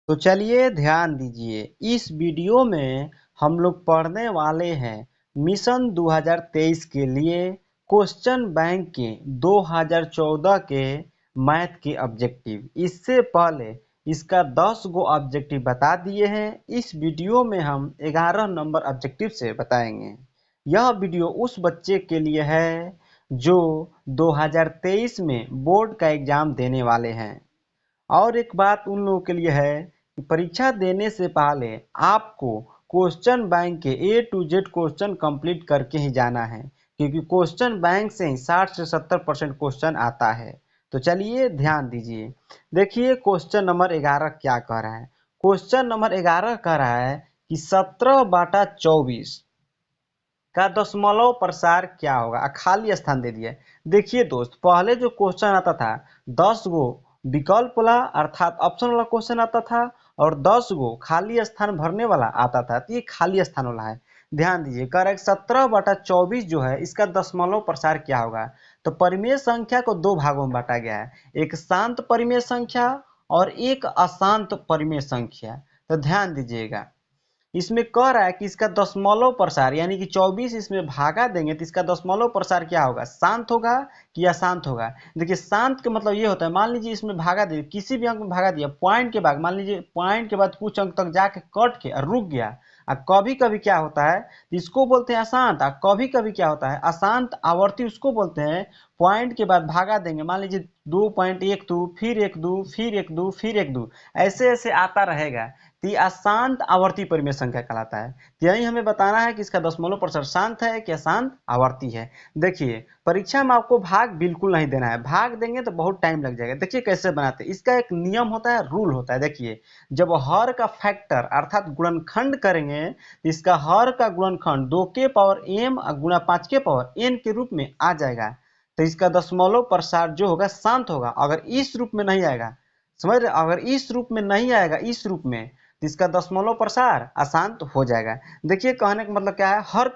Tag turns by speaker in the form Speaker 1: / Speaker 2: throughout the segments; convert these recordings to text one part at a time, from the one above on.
Speaker 1: तो चलिए ध्यान दीजिए, इस वीडियो में हम लोग पढ़ने वाले हैं मिशन 2023 के लिए क्वेश्चन बैंक के 2014 के मैथ के ऑब्जेक्टिव। इससे पहले इसका 10 गो ऑब्जेक्टिव बता दिए हैं। इस वीडियो में हम 11 नंबर ऑब्जेक्टिव से बताएंगे। यह वीडियो उस बच्चे के लिए है जो 2023 में बोर्ड का एग्जाम देने वाले हैं। और एक बात उन लोगों के लिए है कि परीक्षा देने से पहले आपको क्वेश्चन बैंक के ए टू जेड क्वेश्चन कंप्लीट करके ही जाना है, क्योंकि क्वेश्चन बैंक से ही 60 से 70% क्वेश्चन आता है। तो चलिए ध्यान दीजिए, देखिए क्वेश्चन नंबर 11 क्या कह रहा है। क्वेश्चन नंबर 11 कह रहा है कि 17/24 का दशमलव प्रसार क्या होगा। खाली स्थान दे दिया है। देखिए दोस्त, पहले जो क्वेश्चन आता था 10 गो विकल्प वाला अर्थात ऑप्शन वाला क्वेश्चन आता था और 10 गो खाली स्थान भरने वाला आता था। तो ये खाली स्थान वाला है। ध्यान दीजिए, कह रहा है 17/24 जो है इसका दशमलव प्रसार क्या होगा। तो परिमेय संख्या को दो भागों में बांटा गया है, एक शांत परिमेय संख्या और एक अशांत परिमेय संख्या। तो ध्यान दीजिएगा, इसमें कह रहा है कि इसका दशमलव प्रसार यानी कि 24 इसमें भागा देंगे तो इसका दशमलव प्रसार क्या होगा, शांत होगा कि अशांत होगा। देखिए शांत का मतलब ये होता है, मान लीजिए इसमें भागा दिया, किसी भी अंक में भागा दिया पॉइंट के बाद, मान लीजिए पॉइंट के बाद कुछ अंक तक जाके कट के और रुक गया। कभी कभी क्या होता है, इसको बोलते हैं अशांत। कभी कभी क्या होता है अशांत आवर्ती, उसको बोलते हैं पॉइंट के बाद भागा देंगे। मान लीजिए 2.12 फिर 1 2 फिर 1 2 फिर 1 2 ऐसे ऐसे आता रहेगा। तो ये अशांत आवर्ती परिमेय संख्या कहलाता है। तो यही हमें बताना है कि इसका दशमलव प्रसार शांत है कि अशांत आवर्ती है। देखिए परीक्षा में आपको भाग बिल्कुल नहीं देना है, भाग देंगे तो बहुत टाइम लग जाएगा। देखिए कैसे बनाते हैं, इसका एक नियम होता है, रूल होता है। देखिए जब हर का फैक्टर अर्थात गुणनखंड करेंगे तो इसका हर का गुणनखंड 2 के पावर m गुणा 5 के पावर n के रूप में आ जाएगा। तो इसका दशमलव प्रसार जो होगा शांत होगा। अगर इस रूप में नहीं आएगा, समझ रहे, अगर इस रूप में नहीं आएगा, इस रूप में, तो इसका दशमलव प्रसार अशांत हो जाएगा। देखिए कहने का मतलब क्या है, हर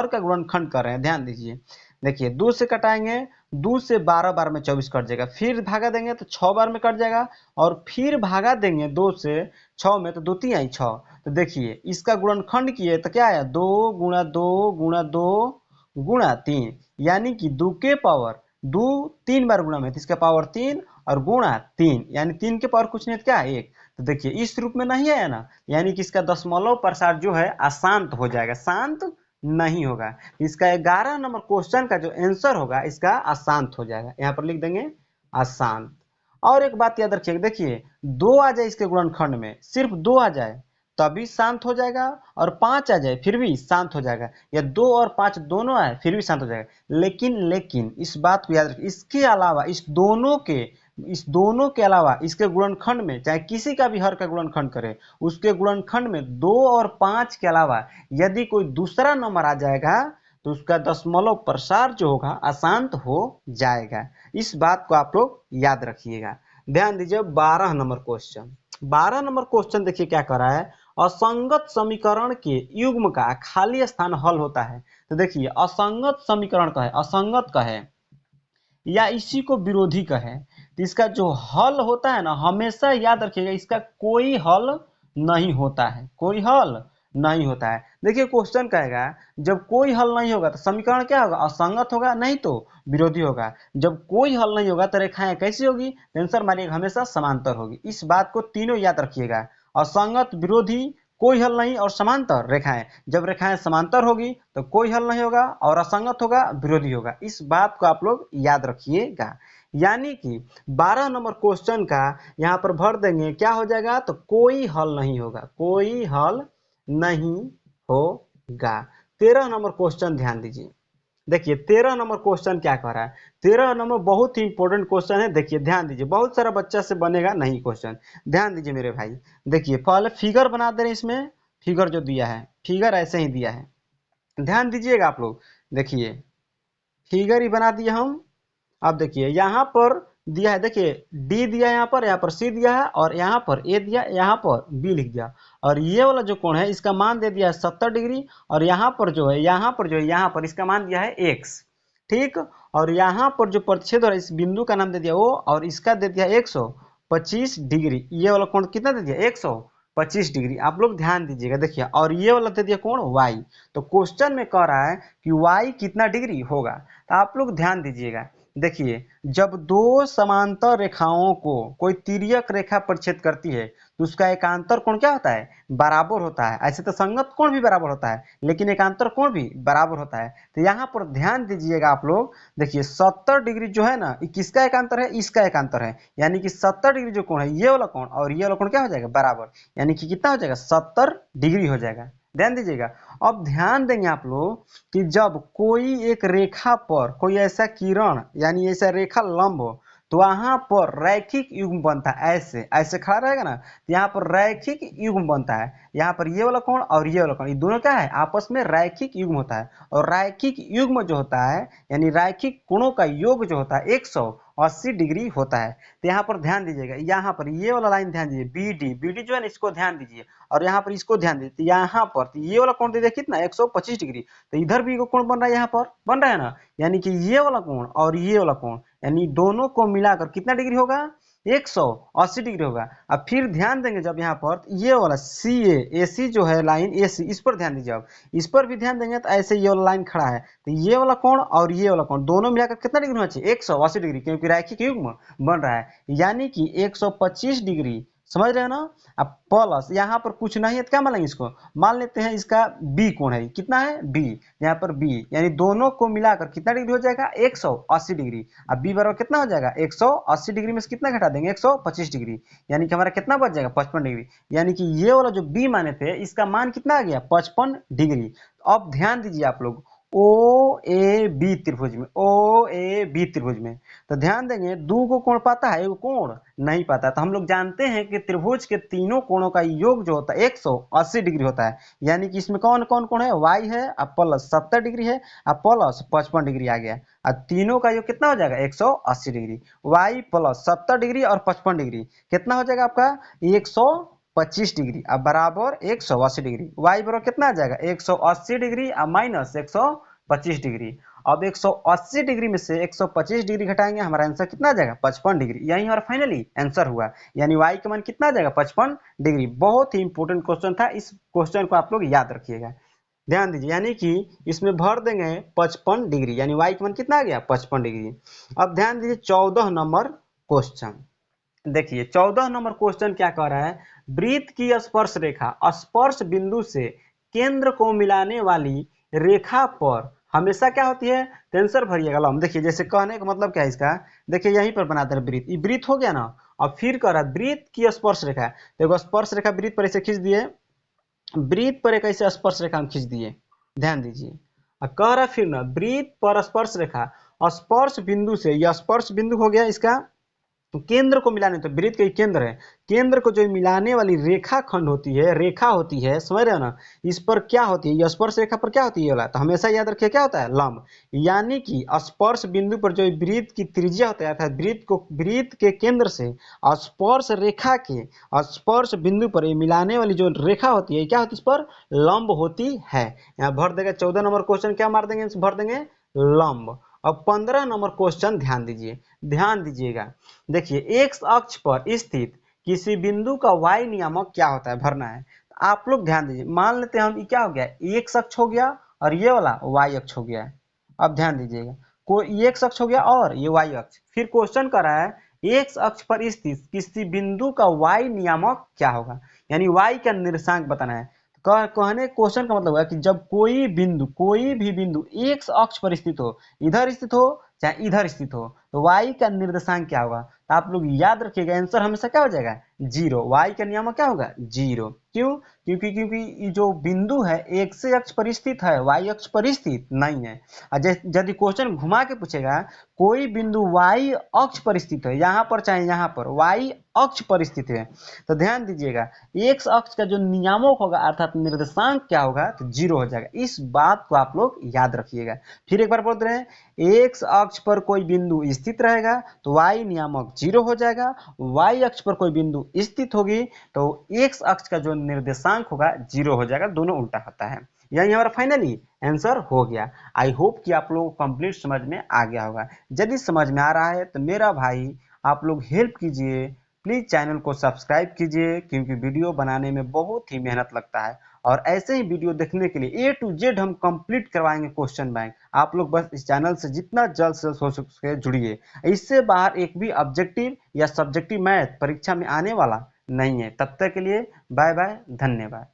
Speaker 1: का गुणनखंड कर रहे हैं। ध्यान दीजिए, देखिए 2 से कटाएंगे, 2 से 12 बार में 24 कट जाएगा, फिर भागा देंगे तो 6 बार में कट जाएगा, और फिर भागा देंगे 2 से 6 में तो 2 3 आई 6। तो देखिए इसका गुणनखंड किए तो क्या आया, 2 गुणा 2 गुणा 2 गुणा 3, यानी कि 2 के पावर 2 3 बार गुणा में तो इसका पावर 3 और गुणा 3, यानी 3 के पावर कुछ नहीं तो क्या है 1। तो देखिए इस रूप में नहीं आया ना, यानी कि इसका दशमलव प्रसार जो है अशांत हो जाएगा, शांत नहीं होगा। इसका 11 नंबर क्वेश्चन का जो आंसर होगा इसका अशांत हो जाएगा, यहाँ पर लिख देंगे अशांत। और एक बात याद रखिएगा, देखिए 2 आ जाए इसके गुणनखंड में, सिर्फ 2 आ जाए तभी शांत हो जाएगा, और 5 आ जाए फिर भी शांत हो जाएगा, या 2 और 5 दोनों आए फिर भी शांत हो जाएगा। लेकिन इस बात को याद रखिए, इसके अलावा इस दोनों के अलावा इसके गुणनखंड में चाहे किसी का भी हर का गुणनखंड करे, उसके गुणनखंड में 2 और 5 के अलावा यदि कोई दूसरा नंबर आ जाएगा तो उसका दशमलव प्रसार जो होगा अशांत हो जाएगा। इस बात को आप लोग याद रखिएगा। ध्यान दीजिए 12 नंबर क्वेश्चन। 12 नंबर क्वेश्चन देखिए क्या कर रहा है, असंगत समीकरण के युग्म का खाली स्थान हल होता है। तो देखिए असंगत समीकरण का है, असंगत का है या इसी को विरोधी कहे, तो इसका जो हल होता है ना, हमेशा याद रखिएगा इसका कोई हल नहीं होता है, कोई हल नहीं होता है। देखिए क्वेश्चन कहेगा जब कोई हल नहीं होगा तो समीकरण क्या होगा, असंगत होगा, नहीं तो विरोधी होगा। जब कोई हल नहीं होगा तो रेखाएं कैसी होगी, आंसर मानिएगा हमेशा समांतर होगी। इस बात को तीनों याद रखिएगा, असंगत, विरोधी, कोई हल नहीं और समांतर रेखाएं। जब रेखाएं समांतर होगी तो कोई हल नहीं होगा, और असंगत होगा, विरोधी होगा। इस बात को आप लोग याद रखिएगा। यानी कि 12 नंबर क्वेश्चन का यहाँ पर भर देंगे, क्या हो जाएगा, तो कोई हल नहीं होगा, कोई हल नहीं होगा। 13 नंबर क्वेश्चन ध्यान दीजिए, देखिए 13 नंबर क्वेश्चन क्या कह रहा है। 13 नंबर बहुत ही इंपॉर्टेंट क्वेश्चन है। देखिए ध्यान दीजिए, बहुत सारा बच्चा से बनेगा नहीं क्वेश्चन। ध्यान दीजिए मेरे भाई, देखिए पहले फिगर बना दे रहे हैं। इसमें फिगर जो दिया है, फिगर ऐसे ही दिया है, ध्यान दीजिएगा आप लोग। देखिए फिगर ही बना दिया हम। अब देखिए यहाँ पर दिया है, देखिए डी दिया है, यहाँ पर सी दिया है, और यहाँ पर ए दिया, यहाँ पर बी लिख दिया। और ये वाला जो कोण है इसका मान दे दिया है 70 डिग्री, और यहाँ पर जो है यहाँ पर इसका मान दिया है x, ठीक। और यहाँ पर जो प्रतिच्छेद हो रहा है इस बिंदु का नाम दे दिया O, और इसका दे दिया 100, 125 डिग्री, ये वाला कोण कितना दे दिया 125 डिग्री। आप लोग ध्यान दीजिएगा, देखिए, और ये वाला दे दिया कोण y। तो क्वेश्चन में कह रहा है कि y कितना डिग्री होगा, तो आप लोग ध्यान दीजिएगा। देखिए, जब दो समांतर रेखाओं को कोई तिर्यक रेखा परिच्छेद करती है तो उसका एकांतर कोण क्या होता है, बराबर होता है। ऐसे तो संगत कोण भी बराबर होता है, लेकिन एकांतर कोण भी बराबर होता है। तो यहाँ पर ध्यान दीजिएगा आप लोग, देखिए 70 डिग्री जो है ना, ये किसका एकांतर है, इसका एकांतर है। यानी कि 70 डिग्री जो कोण है, ये वाला कोण और ये वाला कोण क्या हो जाएगा, बराबर। यानी कि कितना हो जाएगा, 70 डिग्री हो जाएगा। ध्यान दीजिएगा। अब ध्यान देंगे आप लोग कि जब कोई एक रेखा पर कोई ऐसा किरण यानी ऐसा रेखा लंब हो, तो वहां पर रैखिक युग्म बनता है। ऐसे ऐसे खड़ा रहेगा ना, तो यहाँ पर रैखिक युग्म बनता है। यहाँ पर ये वाला कोण और ये वाला कोण, ये दोनों क्या है, आपस में रैखिक युग्म होता है। और रैखिक युग्म जो होता है यानी रैखिक कोणों का योग जो होता है 180 डिग्री होता है। तो यहाँ पर ध्यान दीजिएगा, यहाँ पर ये वाला लाइन ध्यान दीजिए, BD जो है ना, इसको ध्यान दीजिए, और यहाँ पर इसको ध्यान दीजिए। तो यहाँ पर तो ये वाला कोण दे दिया कितना 125 डिग्री, तो इधर भी कोण बन रहा है, यहाँ पर बन रहा है ना। यानी कि ये वाला कोण और ये वाला कोण यानी दोनों को मिलाकर कितना डिग्री होगा, 180 डिग्री होगा। अब फिर ध्यान देंगे जब यहाँ पर ये वाला AC जो है लाइन AC, इस पर ध्यान दीजिए। अब इस पर भी ध्यान देंगे तो ऐसे ये वाला लाइन खड़ा है, तो ये वाला कोण और ये वाला कोण दोनों मिलाकर कितना डिग्री होना चाहिए, 180 डिग्री, क्योंकि रैखिक युग्म बन रहा है। यानी कि 125 डिग्री, समझ रहे हो ना। अब प्लस यहाँ पर कुछ नहीं है तो क्या मान लेंगे, इसको मान लेते हैं इसका B कोण है, कितना है B, यहाँ पर B यानी दोनों को मिलाकर कितना डिग्री हो जाएगा, 180 डिग्री। अब B बराबर कितना हो जाएगा, 180 डिग्री में से कितना घटा देंगे, 125 डिग्री, यानी कि हमारा कितना बच जाएगा, 55 डिग्री। यानी कि ये वाला जो B माने थे, इसका मान कितना आ गया, 55 डिग्री। अब ध्यान दीजिए आप लोग, OAB त्रिभुज में, OAB त्रिभुज में, तो ध्यान देंगे दो को कोण पाता है, एक कोण नहीं पाता। तो हम लोग जानते हैं कि त्रिभुज के तीनों कोणों का योग जो होता है 180 डिग्री होता है। यानी कि इसमें कौन कौन कोण है, y है, अब प्लस 70 डिग्री है, अब प्लस 55 डिग्री आ गया। अब तीनों का योग कितना हो जाएगा, 180 डिग्री। y प्लस 70 डिग्री और 55 डिग्री कितना हो जाएगा आपका, 125 डिग्री। अब बराबर 180 डिग्री, y बराबर कितना आ जाएगा, 180 डिग्री और माइनस 125 डिग्री। अब 180 डिग्री में से 125 डिग्री घटाएंगे, हमारा आंसर कितना आ जाएगा, 55 डिग्री। यही हमारा फाइनली आंसर हुआ। यानी y का मान कितना आ जाएगा, 55 डिग्री। बहुत ही इंपॉर्टेंट क्वेश्चन था, इस क्वेश्चन को आप लोग याद रखिएगा। ध्यान दीजिए, यानी कि इसमें भर देंगे 55 डिग्री, यानी y का मान कितना आ गया, 55 डिग्री। अब ध्यान दीजिए 14 नंबर क्वेश्चन। देखिए 14 नंबर क्वेश्चन क्या कह रहा है, वृत्त की स्पर्श रेखा स्पर्श बिंदु से केंद्र को मिलाने वाली रेखा पर हमेशा क्या होती है, टेंसर भरिएगा लंब। देखिए जैसे कहने का मतलब क्या है इसका, देखिए यहीं पर बनाते हैं वृत्त, ये वृत्त हो गया ना। अब फिर कह रहा है वृत्त की स्पर्श रेखा, देखो स्पर्श रेखा वृत्त पर ऐसे खींच दिए, वृत्त पर एक ऐसे स्पर्श रेखा हम खींच दिए, ध्यान दीजिए। अब कह रहा है फिर ना, वृत्त पर स्पर्श रेखा स्पर्श बिंदु से, यह स्पर्श बिंदु हो गया इसका, तो केंद्र को मिलाने, तो वृत्त का केंद्र है, केंद्र को जो मिलाने वाली रेखा खंड होती है, रेखा होती है, समझ रहे हो ना, इस पर क्या होती है, ये स्पर्श रेखा पर क्या होती है, वाला तो हमेशा याद रखिए क्या होता है, लंब। यानी कि स्पर्श बिंदु पर जो वृत्त की त्रिज्या होता है, अर्थात वृत्त के केंद्र से स्पर्श रेखा के स्पर्श बिंदु पर ये मिलाने वाली जो रेखा होती है, क्या होती है, इस पर लंब होती है। यहाँ भर देगा 14 नंबर क्वेश्चन, क्या मार देंगे, भर देंगे लंब। अब 15 नंबर क्वेश्चन ध्यान दीजिए, ध्यान दीजिएगा। देखिए एक्स अक्ष पर स्थित किसी बिंदु का y नियामक क्या होता है, भरना है। आप लोग ध्यान दीजिए, मान लेते हैं हम, ये क्या हो गया, एक्स अक्ष हो गया और ये वाला y अक्ष हो गया। अब ध्यान दीजिएगा, कोई एक्स अक्ष हो गया और ये y अक्ष। फिर क्वेश्चन कर रहा है एक्स अक्ष पर स्थित किसी बिंदु का y नियामक क्या होगा, यानी y का निर्देशांक बताना है। कहने क्वेश्चन का मतलब है कि जब कोई भी बिंदु एक्स अक्ष पर स्थित हो, इधर स्थित हो चाहे इधर स्थित हो, तो y का निर्देशांक क्या होगा, तो आप लोग याद रखिएगा आंसर हमेशा क्या हो जाएगा, 0। y का नियम क्या होगा, 0। क्यों, क्योंकि जो बिंदु है एक्स अक्ष पर स्थित है, y अक्ष पर स्थित नहीं है। यदि क्वेश्चन घुमा के पूछेगा, कोई बिंदु y अक्ष पर स्थित है, यहाँ पर चाहे यहाँ पर y अक्ष पर स्थित है, तो ध्यान दीजिएगा एक्स अक्ष का जो नियामक होगा अर्थात निर्देशांक क्या होगा, तो 0 हो जाएगा। इस बात को आप लोग याद रखिएगा। फिर एक बार बोलते रहे, एक्स अक्ष पर कोई बिंदु स्थित रहेगा तो y नियामक 0 हो जाएगा, y अक्ष पर कोई बिंदु स्थित होगी तो एक्स अक्ष का जो निर्देशांक होगा 0 हो जाएगा, दोनों उल्टा होता है। यही हमारा फाइनली आंसर हो गया। आई होप कि आप लोगों को कंप्लीट समझ में आ गया होगा। यदि समझ में आ रहा है तो मेरा भाई आप लोग हेल्प कीजिए, प्लीज़ चैनल को सब्सक्राइब कीजिए, क्योंकि वीडियो बनाने में बहुत ही मेहनत लगता है। और ऐसे ही वीडियो देखने के लिए A to Z हम कंप्लीट करवाएंगे क्वेश्चन बैंक। आप लोग बस इस चैनल से जितना जल्द से जल्द हो सके जुड़िए। इससे बाहर एक भी ऑब्जेक्टिव या सब्जेक्टिव मैथ परीक्षा में आने वाला नहीं है। तब तक के लिए बाय बाय, धन्यवाद।